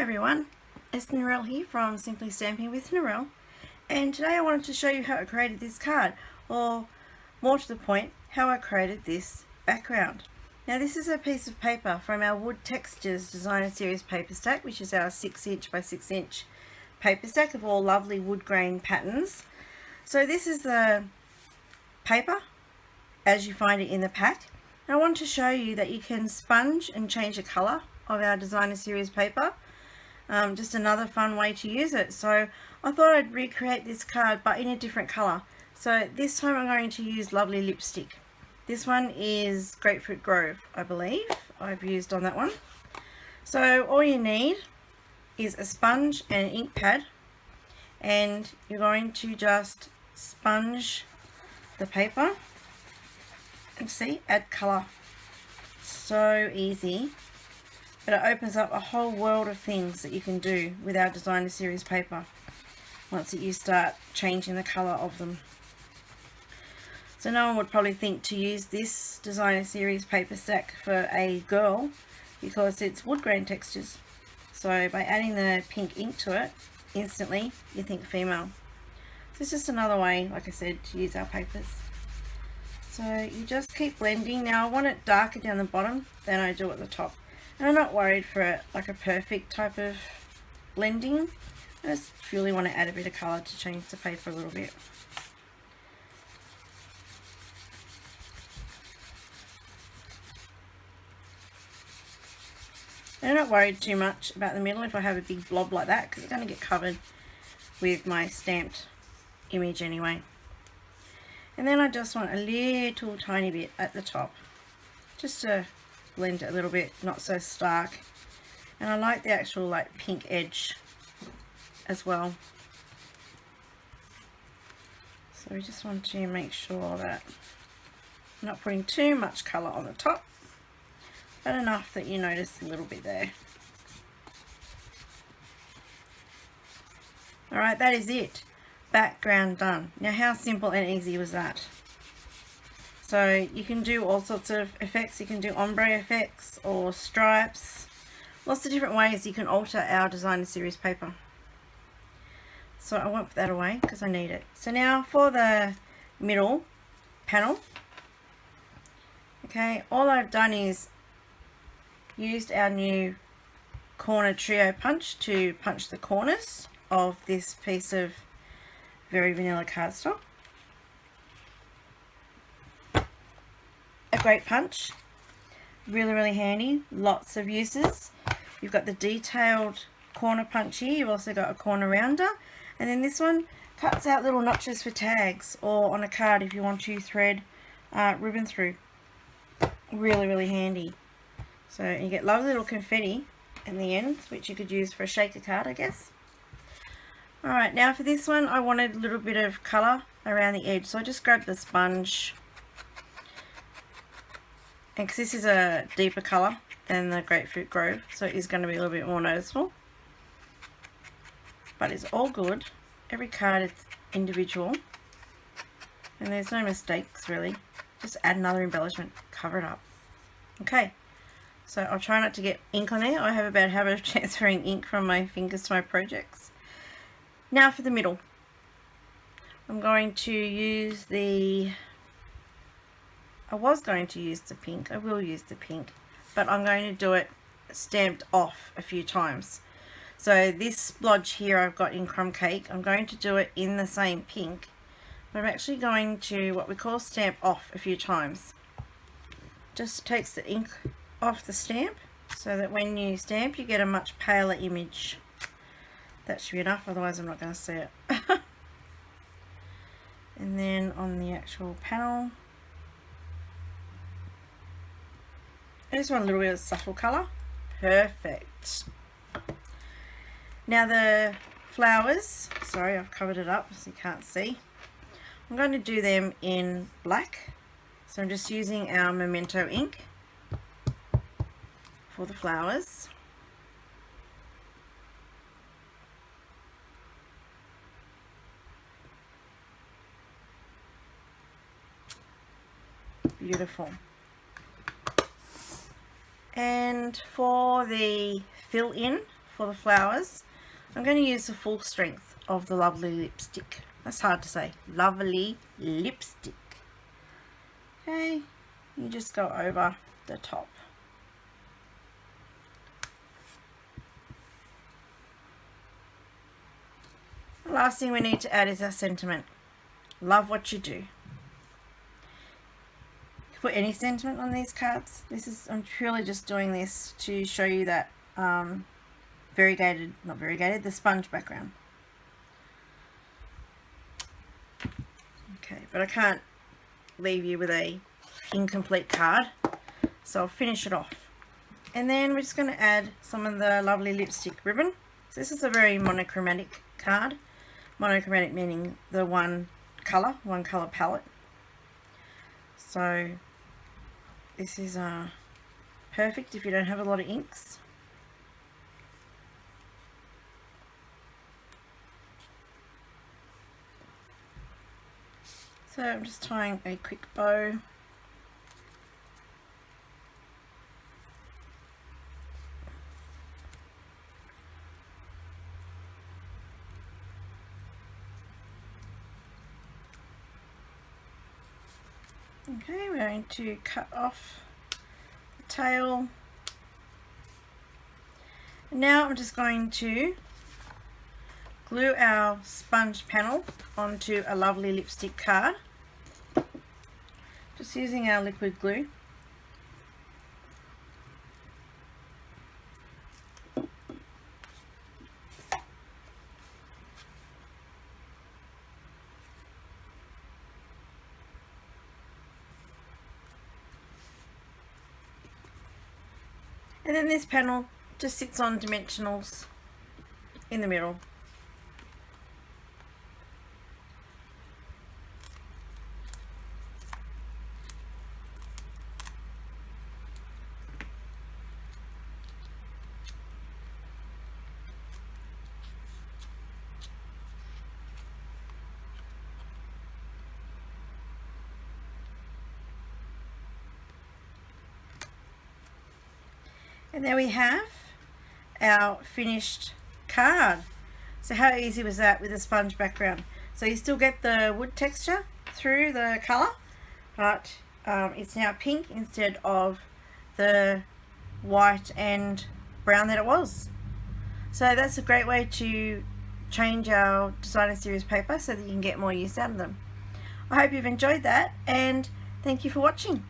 everyone, it's Narelle here from Simply Stamping with Narelle, and today I wanted to show you how I created this card, or more to the point, how I created this background. Now this is a piece of paper from our Wood Textures Designer Series paper stack, which is our 6" by 6" paper stack of all lovely wood grain patterns. So this is the paper as you find it in the pack. And I want to show you that you can sponge and change the colour of our Designer Series paper. Just another fun way to use it. So I thought I'd recreate this card but in a different colour. So this time I'm going to use lovely lipstick. This one is Grapefruit Grove, I believe I've used on that one. So all you need is a sponge and an ink pad, and you're going to just sponge the paper and see, add colour. So easy. But it opens up a whole world of things that you can do with our Designer Series paper once you start changing the colour of them. So no one would probably think to use this Designer Series paper stack for a girl because it's wood grain textures. So by adding the pink ink to it, instantly you think female. So it's just another way, like I said, to use our papers. So you just keep blending. Now I want it darker down the bottom than I do at the top. And I'm not worried for it like a perfect type of blending. I just really want to add a bit of colour to change the paper a little bit. And I'm not worried too much about the middle if I have a big blob like that, because it's going to get covered with my stamped image anyway. And then I just want a little tiny bit at the top, just to blend it a little bit, not so stark. And I like the actual like pink edge as well. So we just want to make sure that I'm not putting too much colour on the top, but enough that you notice a little bit there. Alright, that is it. Background done. Now how simple and easy was that? So you can do all sorts of effects. You can do ombre effects or stripes. Lots of different ways you can alter our Designer Series paper. So I won't put that away because I need it. So now for the middle panel. Okay, all I've done is used our new corner trio punch to punch the corners of this piece of very vanilla cardstock. A great punch, really handy, lots of uses. You've got the detailed corner punch here, you've also got a corner rounder, and then this one cuts out little notches for tags or on a card if you want to thread ribbon through. Really handy. So you get lovely little confetti in the end, which you could use for a shaker card, I guess. Alright, now for this one I wanted a little bit of colour around the edge, so I just grabbed the sponge. And because this is a deeper colour than the Grapefruit Grove, so it is going to be a little bit more noticeable. But it's all good. Every card is individual. And there's no mistakes really. Just add another embellishment, cover it up. Okay, so I'll try not to get ink on there. I have a bad habit of transferring ink from my fingers to my projects. Now for the middle. I'm going to use the... I was going to use the pink, I will use the pink, but I'm going to do it stamped off a few times. So this splodge here I've got in Crumb Cake, I'm going to do it in the same pink, but I'm actually going to what we call stamp off a few times. Just takes the ink off the stamp so that when you stamp you get a much paler image. That should be enough, otherwise I'm not going to see it. And then on the actual panel, I just want a little bit of subtle colour. Perfect. Now the flowers, sorry I've covered it up so you can't see. I'm going to do them in black. So I'm just using our Memento ink for the flowers. Beautiful. And for the fill in for the flowers, I'm going to use the full strength of the Lovely lipstick. That's hard to say. Lovely lipstick. Okay, you just go over the top. The last thing we need to add is our sentiment. Love what you do. You can put any sentiment on these cards. I'm purely just doing this to show you that not variegated, the sponge background. Okay, but I can't leave you with a incomplete card, so I'll finish it off. And then we're just going to add some of the Lovely lipstick ribbon. So this is a very monochromatic card. Monochromatic meaning the one color palette. So this is perfect if you don't have a lot of inks. So I'm just tying a quick bow. Okay, we're going to cut off the tail. And now I'm just going to glue our sponge panel onto a Lovely lipstick card. Just using our liquid glue. And then this panel just sits on dimensionals in the middle. And there we have our finished card. So how easy was that with a sponge background? So you still get the wood texture through the colour, but it's now pink instead of the white and brown that it was. So that's a great way to change our designer series paper so that you can get more use out of them. I hope you've enjoyed that, and thank you for watching.